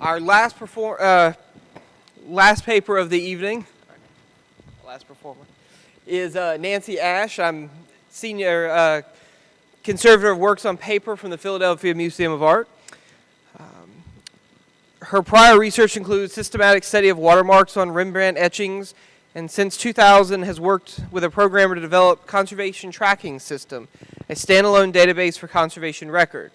Our last paper of the evening, last performer, is Nancy Ash. I'm senior conservator of works on paper from the Philadelphia Museum of Art. Her prior research includes systematic study of watermarks on Rembrandt etchings, and since 2000 has worked with a programmer to develop Conservation Tracking System, a standalone database for conservation record.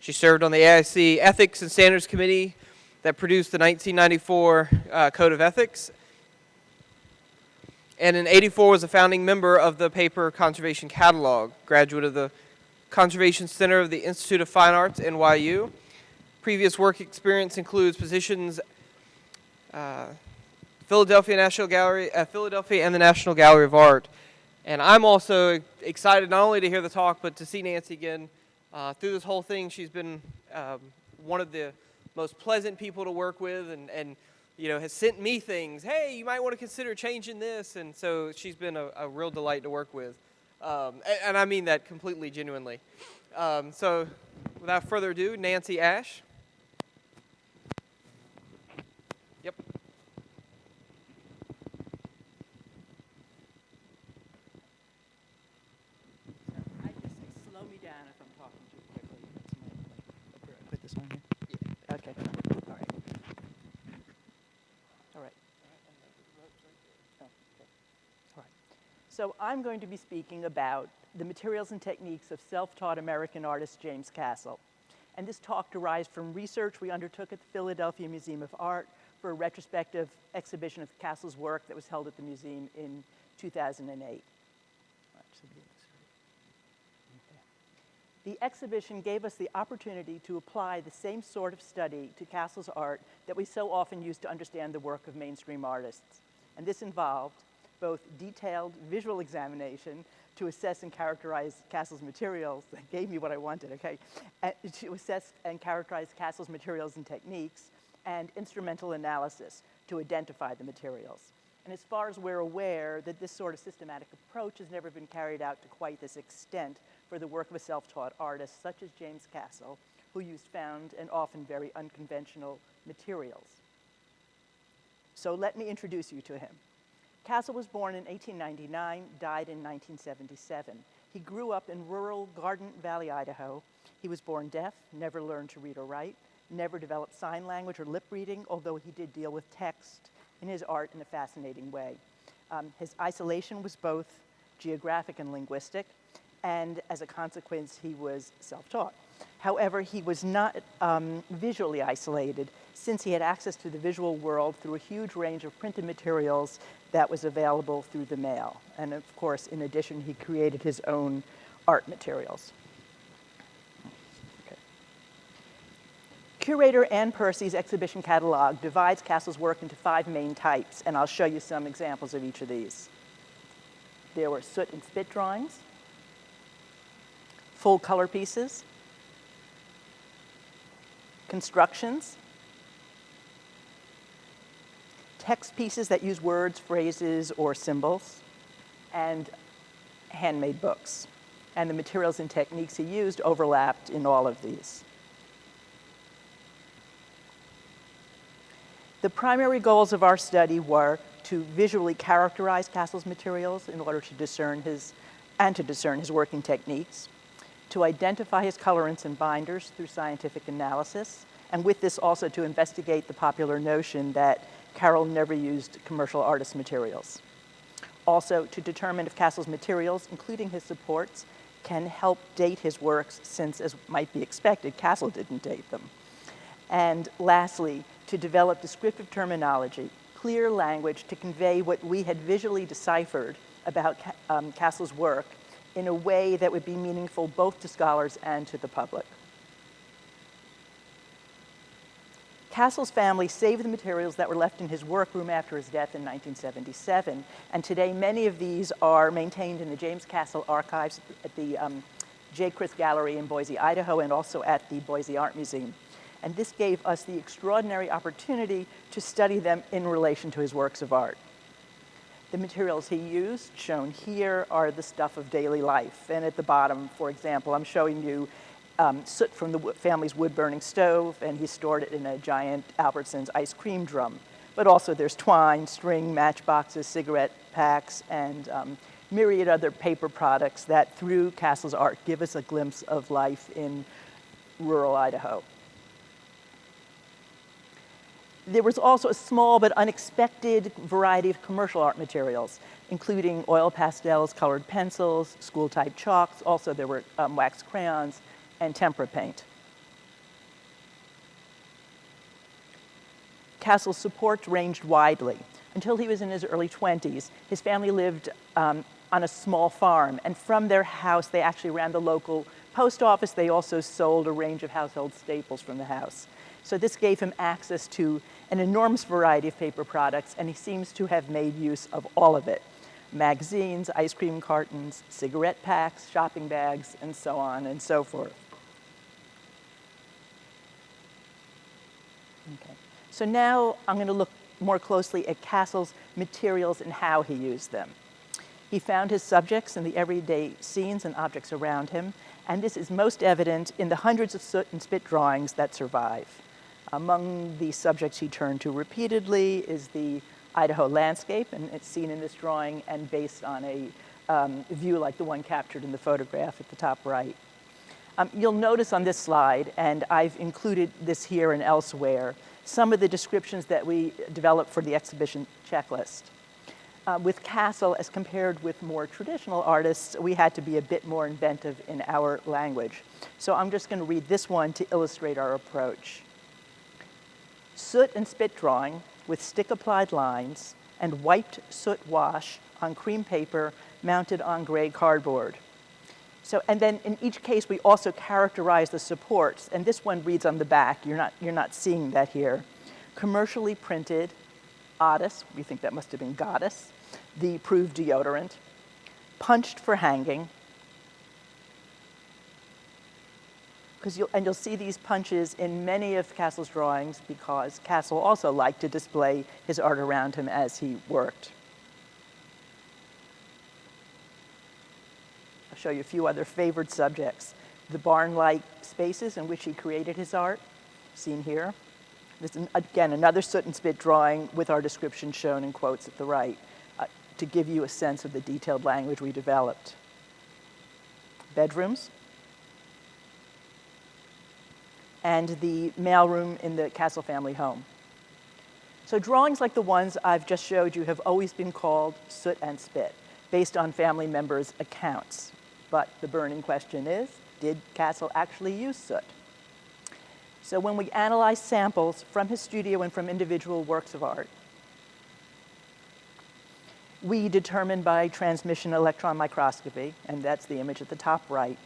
She served on the AIC Ethics and Standards Committee that produced the 1994 Code of Ethics, and in '84 was a founding member of the paper Conservation Catalog, graduate of the Conservation Center of the Institute of Fine Arts, NYU. Previous work experience includes positions Philadelphia and the National Gallery of Art. And I'm also excited not only to hear the talk, but to see Nancy again. Through this whole thing, she's been one of the most pleasant people to work with, and you know, has sent me things. Hey, you might want to consider changing this. And so she's been a real delight to work with. And I mean that completely genuinely. So without further ado, Nancy Ash. Yep. I just say slow me down if I'm talking too quickly. Put this on here? Yeah. Okay. All right. All right. Oh, okay. All right. So I'm going to be speaking about the materials and techniques of self-taught American artist James Castle. And this talk derives from research we undertook at the Philadelphia Museum of Art for a retrospective exhibition of Castle's work that was held at the museum in 2008. The exhibition gave us the opportunity to apply the same sort of study to Castle's art that we so often use to understand the work of mainstream artists. And this involved both detailed visual examination to assess and characterize Castle's materials, that gave me what I wanted, okay, to assess and characterize Castle's materials and techniques, and instrumental analysis to identify the materials. And as far as we're aware, that this sort of systematic approach has never been carried out to quite this extent for the work of a self-taught artist such as James Castle, who used found and often very unconventional materials. So let me introduce you to him. Castle was born in 1899, died in 1977. He grew up in rural Garden Valley, Idaho. He was born deaf, never learned to read or write, never developed sign language or lip reading, although he did deal with text in his art in a fascinating way. His isolation was both geographic and linguistic, and as a consequence, he was self-taught. However, he was not visually isolated, since he had access to the visual world through a huge range of printed materials that was available through the mail. And of course, in addition, he created his own art materials. Okay. Curator Ann Percy's exhibition catalog divides Castle's work into 5 main types, and I'll show you some examples of each of these. There were soot and spit drawings, full color pieces, constructions, text pieces that use words, phrases, or symbols, and handmade books. And the materials and techniques he used overlapped in all of these. The primary goals of our study were to visually characterize Castle's materials in order to discern his working techniques, to identify his colorants and binders through scientific analysis, and with this also to investigate the popular notion that Carroll never used commercial artist materials. Also, to determine if Castle's materials, including his supports, can help date his works, since, as might be expected, Castle didn't date them. And lastly, to develop descriptive terminology, clear language to convey what we had visually deciphered about Castle's work in a way that would be meaningful both to scholars and to the public. Castle's family saved the materials that were left in his workroom after his death in 1977, and today many of these are maintained in the James Castle archives at the J. Chris Gallery in Boise, Idaho, and also at the Boise Art Museum. And this gave us the extraordinary opportunity to study them in relation to his works of art. The materials he used, shown here, are the stuff of daily life. And at the bottom, for example, I'm showing you soot from the family's wood-burning stove, and he stored it in a giant Albertsons ice cream drum. But also there's twine, string, matchboxes, cigarette packs, and myriad other paper products that, through Castle's art, give us a glimpse of life in rural Idaho. There was also a small but unexpected variety of commercial art materials, including oil pastels, colored pencils, school-type chalks. Also, there were wax crayons and tempera paint. Castle's supports ranged widely. Until he was in his early 20s, his family lived on a small farm, and from their house, they actually ran the local post office. They also sold a range of household staples from the house. So this gave him access to an enormous variety of paper products, and he seems to have made use of all of it. Magazines, ice cream cartons, cigarette packs, shopping bags, and so on and so forth. Okay. So now I'm going to look more closely at Castle's materials and how he used them. He found his subjects in the everyday scenes and objects around him, and this is most evident in the hundreds of soot and spit drawings that survive. Among the subjects he turned to repeatedly is the Idaho landscape, and it's seen in this drawing and based on a view like the one captured in the photograph at the top right. You'll notice on this slide, and I've included this here and elsewhere, some of the descriptions that we developed for the exhibition checklist. With Castle, as compared with more traditional artists, we had to be a bit more inventive in our language. So I'm just going to read this one to illustrate our approach. Soot and spit drawing with stick-applied lines and wiped soot wash on cream paper mounted on gray cardboard. So, and then in each case, we also characterize the supports, and this one reads on the back. You're not seeing that here. Commercially printed, Otis, we think that must have been goddess, the approved deodorant, punched for hanging, you'll see these punches in many of Castle's drawings because Castle also liked to display his art around him as he worked. I'll show you a few other favored subjects. The barn-like spaces in which he created his art, seen here. This is, again, another soot and spit drawing with our description shown in quotes at the right to give you a sense of the detailed language we developed. Bedrooms. And the mailroom in the Castle family home. So drawings like the ones I've just showed you have always been called soot and spit, based on family members' accounts. But the burning question is, did Castle actually use soot? So when we analyze samples from his studio and from individual works of art, we determined by transmission electron microscopy, and that's the image at the top right,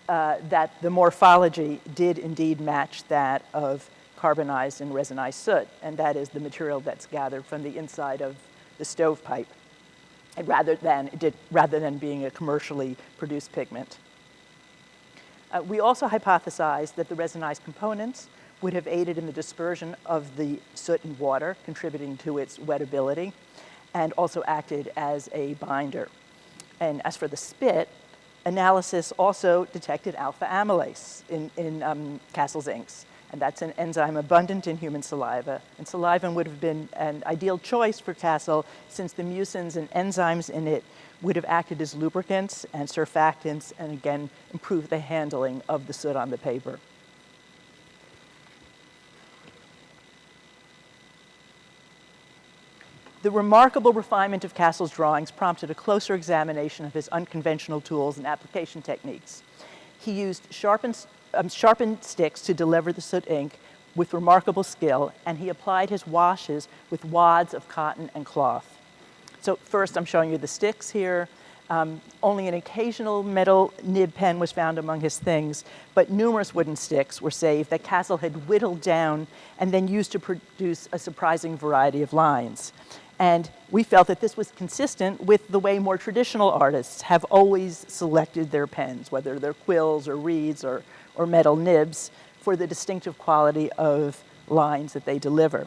that the morphology did indeed match that of carbonized and resinized soot, and that is the material that's gathered from the inside of the stovepipe, and rather than being a commercially produced pigment. We also hypothesized that the resinized components would have aided in the dispersion of the soot and water, contributing to its wettability, and also acted as a binder. And as for the spit, analysis also detected alpha amylase in Castle's inks, and that's an enzyme abundant in human saliva. And saliva would have been an ideal choice for Castle since the mucins and enzymes in it would have acted as lubricants and surfactants and again improved the handling of the soot on the paper. The remarkable refinement of Castle's drawings prompted a closer examination of his unconventional tools and application techniques. He used sharpened sticks to deliver the soot ink with remarkable skill, and he applied his washes with wads of cotton and cloth. So first, I'm showing you the sticks here. Only an occasional metal nib pen was found among his things, but numerous wooden sticks were saved that Castle had whittled down and then used to produce a surprising variety of lines. And we felt that this was consistent with the way more traditional artists have always selected their pens, whether they're quills or reeds or metal nibs, for the distinctive quality of lines that they deliver.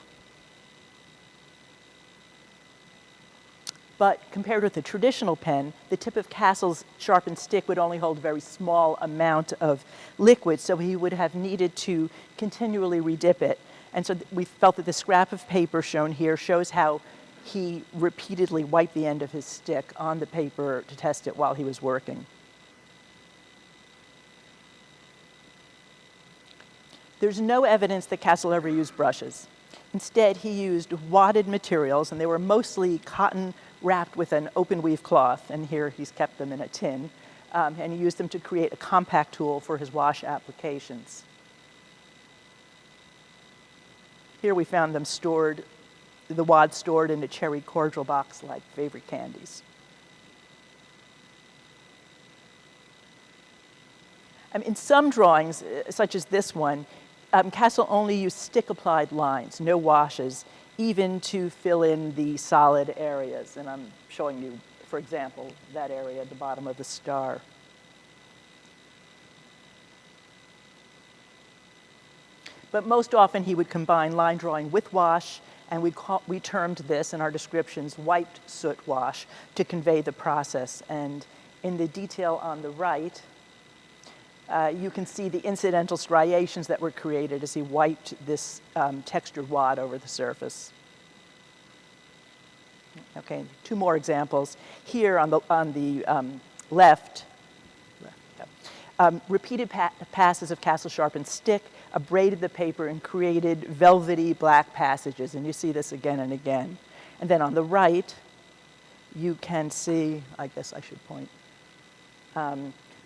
But compared with the traditional pen, the tip of Castle's sharpened stick would only hold a very small amount of liquid, so he would have needed to continually redip it. And so we felt that the scrap of paper shown here shows how he repeatedly wiped the end of his stick on the paper to test it while he was working. There's no evidence that Castle ever used brushes. Instead, he used wadded materials, and they were mostly cotton wrapped with an open weave cloth, and here he's kept them in a tin, and he used them to create a compact tool for his wash applications. Here we found them stored, the wad stored in a cherry cordial box like favorite candies. In some drawings, such as this one, Castle only used stick-applied lines, no washes, even to fill in the solid areas. And I'm showing you, for example, that area at the bottom of the star. But most often he would combine line drawing with wash, and we termed this in our descriptions wiped soot wash to convey the process. And in the detail on the right, you can see the incidental striations that were created as he wiped this textured wad over the surface. Okay, two more examples. Here on the left, repeated passes of Castle sharpened stick abraded the paper and created velvety black passages, and you see this again and again. And then on the right, you can see, I guess I should point,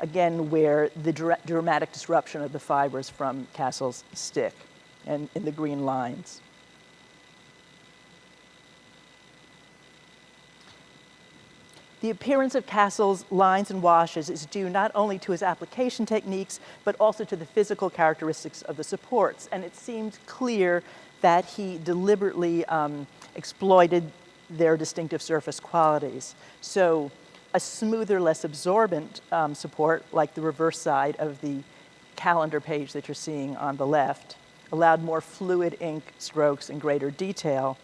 again, where the dramatic disruption of the fibers from Castle's stick and in the green lines. The appearance of Castle's lines and washes is due not only to his application techniques, but also to the physical characteristics of the supports. And it seemed clear that he deliberately exploited their distinctive surface qualities. So a smoother, less absorbent support, like the reverse side of the calendar page that you're seeing on the left, allowed more fluid ink strokes and greater detail.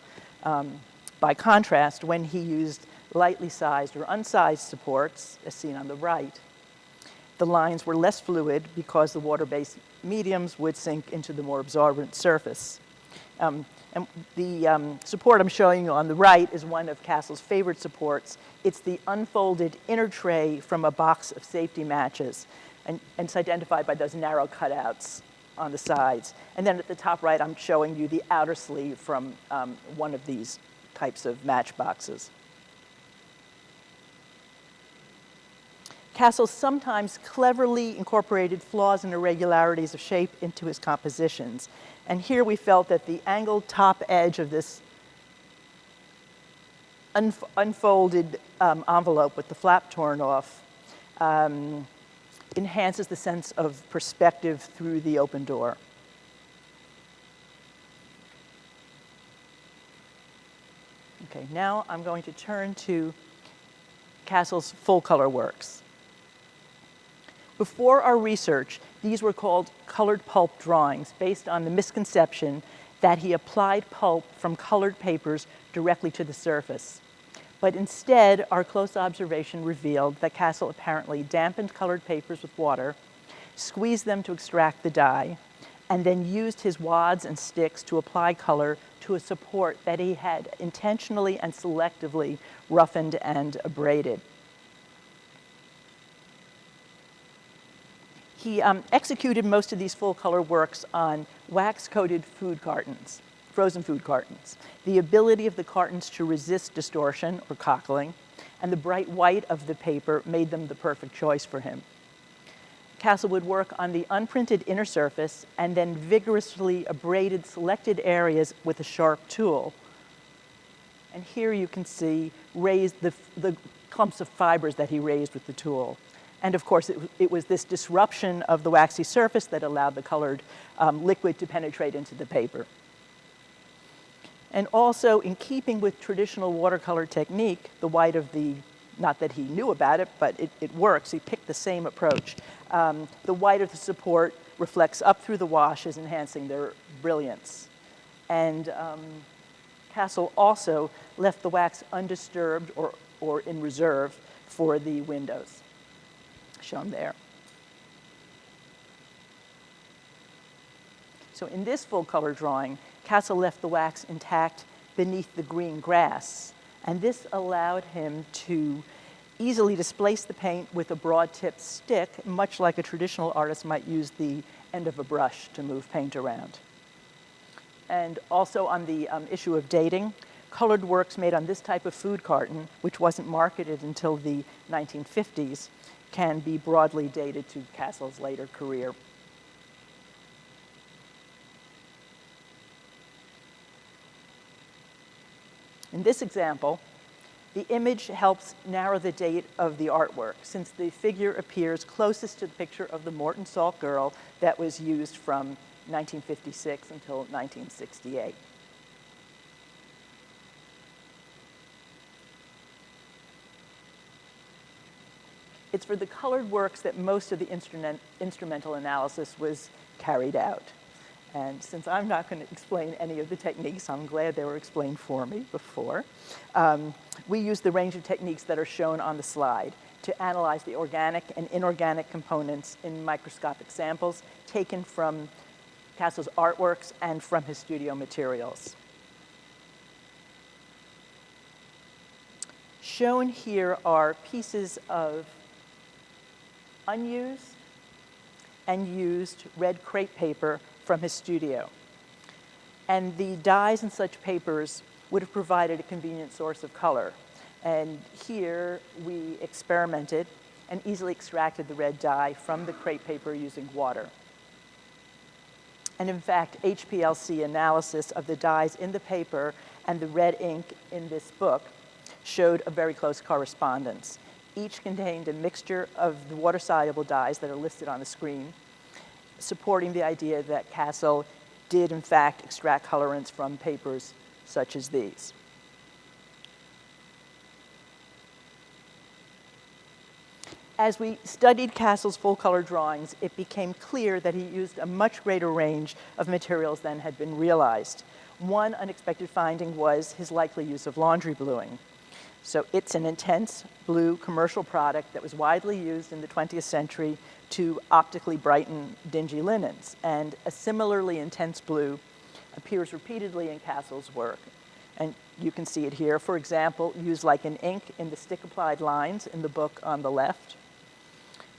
By contrast, when he used lightly sized or unsized supports, as seen on the right, the lines were less fluid because the water-based mediums would sink into the more absorbent surface. And the support I'm showing you on the right is one of Castle's favorite supports. It's the unfolded inner tray from a box of safety matches, and it's identified by those narrow cutouts on the sides. And then at the top right, I'm showing you the outer sleeve from one of these types of matchboxes. Castle sometimes cleverly incorporated flaws and irregularities of shape into his compositions. And here we felt that the angled top edge of this unfolded envelope with the flap torn off enhances the sense of perspective through the open door. Okay, now I'm going to turn to Castle's full-color works. Before our research, these were called colored pulp drawings based on the misconception that he applied pulp from colored papers directly to the surface. But instead, our close observation revealed that Castle apparently dampened colored papers with water, squeezed them to extract the dye, and then used his wads and sticks to apply color to a support that he had intentionally and selectively roughened and abraded. He executed most of these full-color works on wax-coated food cartons, frozen food cartons. The ability of the cartons to resist distortion or cockling, and the bright white of the paper made them the perfect choice for him. Castle would work on the unprinted inner surface and then vigorously abraded selected areas with a sharp tool. And here you can see the clumps of fibers that he raised with the tool. And of course, it was this disruption of the waxy surface that allowed the colored liquid to penetrate into the paper. And also, in keeping with traditional watercolor technique, the white of the, not that he knew about it, but it works, he picked the same approach. The white of the support reflects up through the washes, enhancing their brilliance. And Castle also left the wax undisturbed or in reserve for the windows, shown there. So in this full color drawing, Castle left the wax intact beneath the green grass, and this allowed him to easily displace the paint with a broad-tipped stick, much like a traditional artist might use the end of a brush to move paint around. And also on the issue of dating, colored works made on this type of food carton, which wasn't marketed until the 1950s, can be broadly dated to Castle's later career. In this example, the image helps narrow the date of the artwork, since the figure appears closest to the picture of the Morton Salt girl that was used from 1956 until 1968. It's for the colored works that most of the instrumental analysis was carried out. And since I'm not going to explain any of the techniques, I'm glad they were explained for me before. We use the range of techniques that are shown on the slide to analyze the organic and inorganic components in microscopic samples taken from Castle's artworks and from his studio materials. Shown here are pieces of unused and used red crepe paper from his studio. And the dyes in such papers would have provided a convenient source of color. And here we experimented and easily extracted the red dye from the crepe paper using water. And in fact, HPLC analysis of the dyes in the paper and the red ink in this book showed a very close correspondence. Each contained a mixture of the water-soluble dyes that are listed on the screen, supporting the idea that Castle did in fact extract colorants from papers such as these. As we studied Castle's full-color drawings, it became clear that he used a much greater range of materials than had been realized. One unexpected finding was his likely use of laundry bluing. So it's an intense blue commercial product that was widely used in the 20th century to optically brighten dingy linens. And a similarly intense blue appears repeatedly in Castle's work. And you can see it here, for example, used like an ink in the stick-applied lines in the book on the left,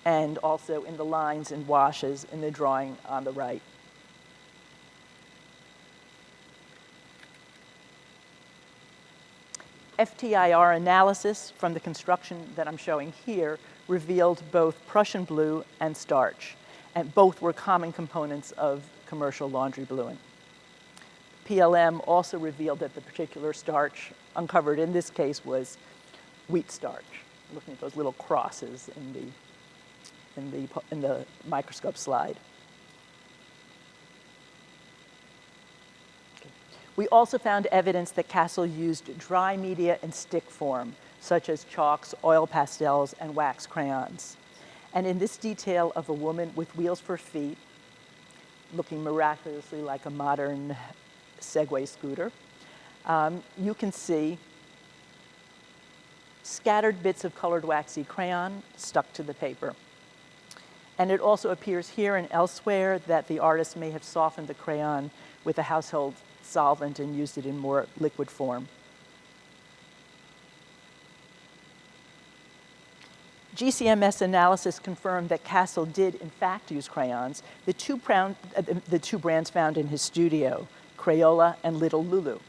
and also in the lines and washes in the drawing on the right. FTIR analysis from the construction that I'm showing here revealed both Prussian blue and starch, and both were common components of commercial laundry bluing. PLM also revealed that the particular starch uncovered in this case was wheat starch. Looking at those little crosses in the microscope slide. We also found evidence that Castle used dry media in stick form, such as chalks, oil pastels, and wax crayons. And in this detail of a woman with wheels for feet, looking miraculously like a modern Segway scooter, you can see scattered bits of colored waxy crayon stuck to the paper. And it also appears here and elsewhere that the artist may have softened the crayon with a household solvent and used it in more liquid form. GCMS analysis confirmed that Castle did in fact use crayons, the two brands found in his studio, Crayola and Little Lulu.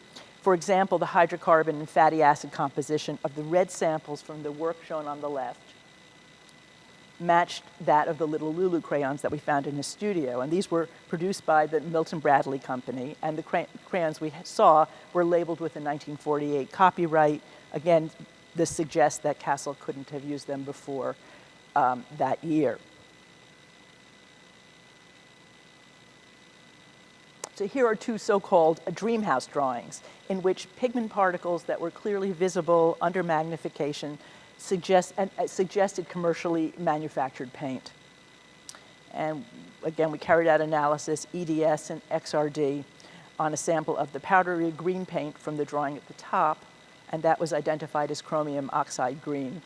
For example, the hydrocarbon and fatty acid composition of the red samples from the work shown on the left matched that of the Little Lulu crayons that we found in his studio. And these were produced by the Milton Bradley Company, and the crayons we saw were labeled with a 1948 copyright. Again, this suggests that Castle couldn't have used them before that year. So here are two so-called dream house drawings in which pigment particles that were clearly visible under magnification suggested commercially manufactured paint. And again, we carried out analysis, EDS and XRD, on a sample of the powdery green paint from the drawing at the top, and that was identified as chromium oxide green.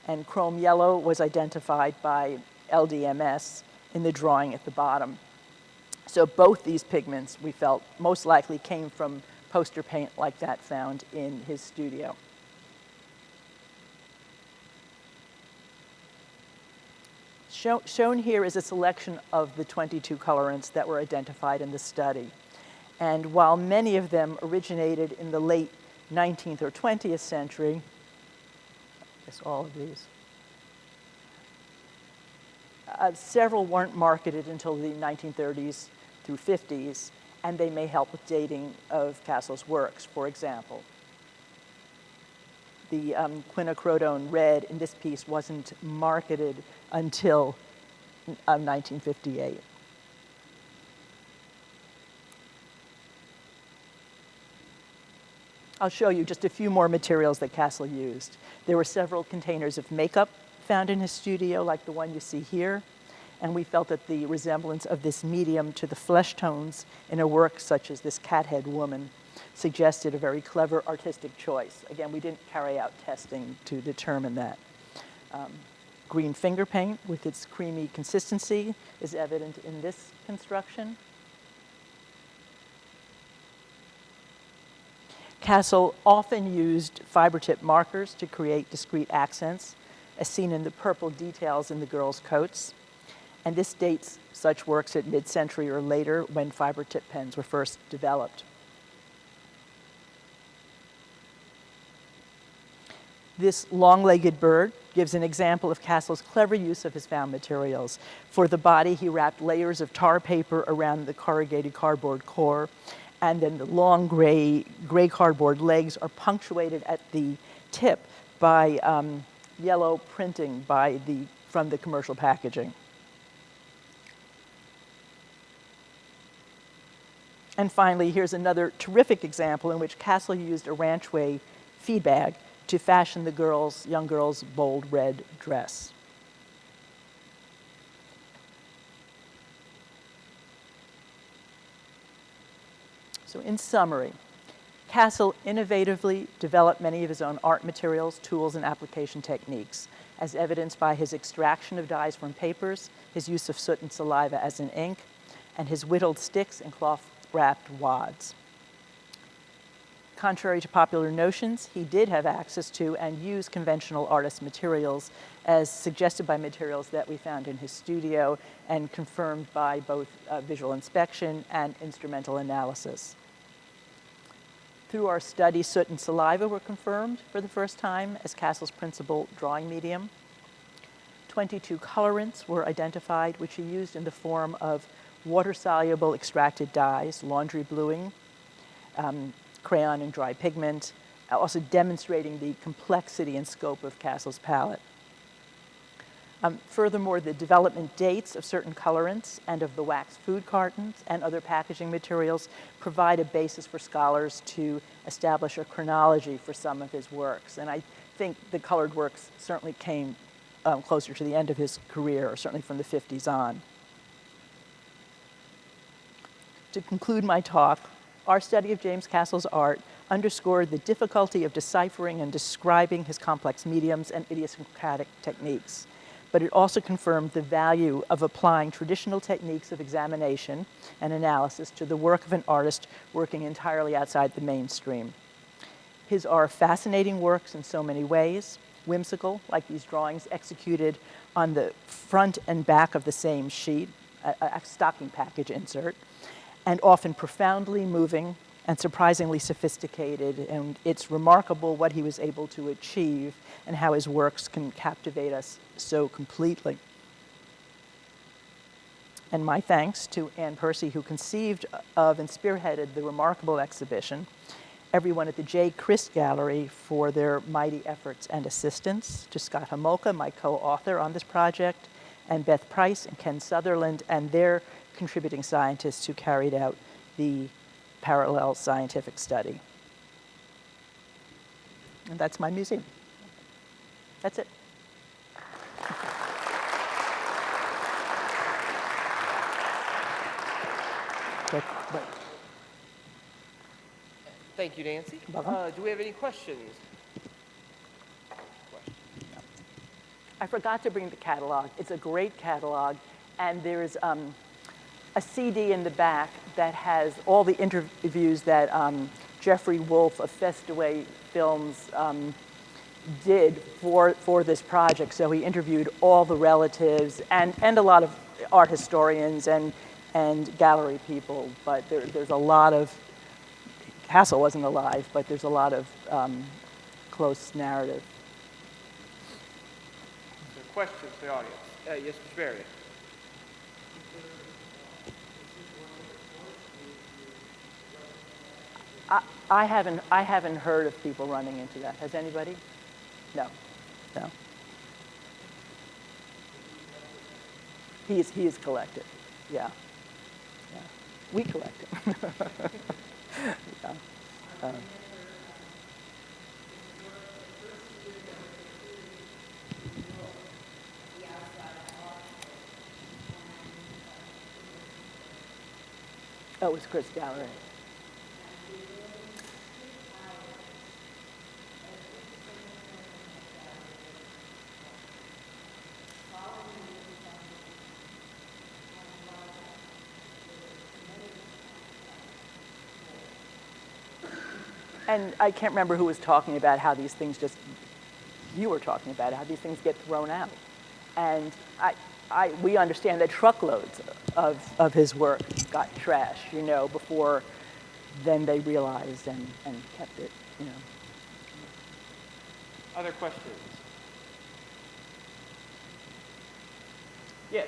And chrome yellow was identified by LDMS in the drawing at the bottom. So both these pigments, we felt, most likely came from poster paint like that found in his studio. Shown here is a selection of the 22 colorants that were identified in the study. And while many of them originated in the late 19th or 20th century, I guess all of these, several weren't marketed until the 1930s through 50s, and they may help with dating of Castle's works. For example, the quinacridone red in this piece wasn't marketed until 1958. I'll show you just a few more materials that Castle used. There were several containers of makeup found in his studio, like the one you see here, and we felt that the resemblance of this medium to the flesh tones in a work such as this Cathead Woman suggested a very clever artistic choice. Again, we didn't carry out testing to determine that. Green finger paint with its creamy consistency is evident in this construction. Castle often used fiber tip markers to create discrete accents, as seen in the purple details in the girls' coats. And this dates such works at mid-century or later, when fiber tip pens were first developed. This long-legged bird gives an example of Castle's clever use of his found materials. For the body, he wrapped layers of tar paper around the corrugated cardboard core, and then the long gray cardboard legs are punctuated at the tip by yellow printing from the commercial packaging. And finally, here's another terrific example in which Castle used a Ranchway feed bag to fashion the young girl's bold red dress. So in summary, Castle innovatively developed many of his own art materials, tools, and application techniques, as evidenced by his extraction of dyes from papers, his use of soot and saliva as an ink, and his whittled sticks and cloth-wrapped wads. Contrary to popular notions, he did have access to and used conventional artist materials, as suggested by materials that we found in his studio and confirmed by both visual inspection and instrumental analysis. Through our study, soot and saliva were confirmed for the first time as Castle's principal drawing medium. 22 colorants were identified, which he used in the form of water-soluble extracted dyes, laundry bluing, crayon and dry pigment, also demonstrating the complexity and scope of Castle's palette. Furthermore, the development dates of certain colorants and of the wax food cartons and other packaging materials provide a basis for scholars to establish a chronology for some of his works. And I think the colored works certainly came closer to the end of his career, or certainly from the 50s on. To conclude my talk, our study of James Castle's art underscored the difficulty of deciphering and describing his complex mediums and idiosyncratic techniques. But it also confirmed the value of applying traditional techniques of examination and analysis to the work of an artist working entirely outside the mainstream. His are fascinating works in so many ways, whimsical, like these drawings executed on the front and back of the same sheet, a stocking package insert, and often profoundly moving and surprisingly sophisticated, and it's remarkable what he was able to achieve and how his works can captivate us so completely. And my thanks to Ann Percy, who conceived of and spearheaded the remarkable exhibition, everyone at the J. Christ Gallery for their mighty efforts and assistance, to Scott Homolka, my co-author on this project, and Beth Price and Ken Sutherland and their contributing scientists who carried out the parallel scientific study. And that's my museum. That's it. Thank you, Nancy. Welcome. Do we have any questions? I forgot to bring the catalog. It's a great catalog, and there's a CD in the back that has all the interviews that Jeffrey Wolf of Festaway Films did for this project. So he interviewed all the relatives and a lot of art historians and gallery people, but there's a lot of, Castle wasn't alive, but there's a lot of close narrative. So questions for the audience? Yes, Mr. Barry. I haven't heard of people running into that. Has anybody? No, no. He is collected. Yeah, yeah. We collect him. Yeah. Oh, it was Chris Gallery. And I can't remember who was talking about how these things just, you were talking about how these things get thrown out. And we understand that truckloads of his work got trashed, you know, before then they realized and kept it, you know. Other questions? Yes.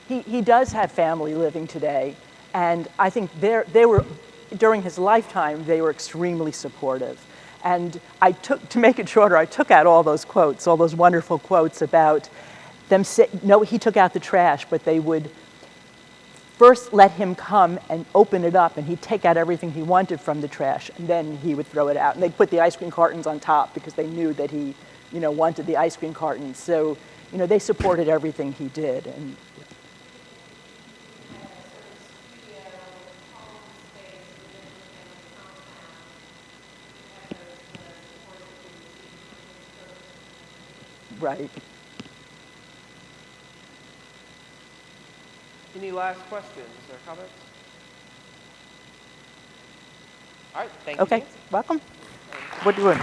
He does have family living today, and I think they were, during his lifetime, they were extremely supportive. And to make it shorter, I took out all those quotes, all those wonderful quotes about them no, he took out the trash, but they would first let him come and open it up, and he'd take out everything he wanted from the trash, and then he would throw it out. And they'd put the ice cream cartons on top because they knew that he, you know, wanted the ice cream cartons. So, you know, they supported everything he did. And right. Any last questions or comments? All right, thank you. Okay, Nancy. welcome. What do you want?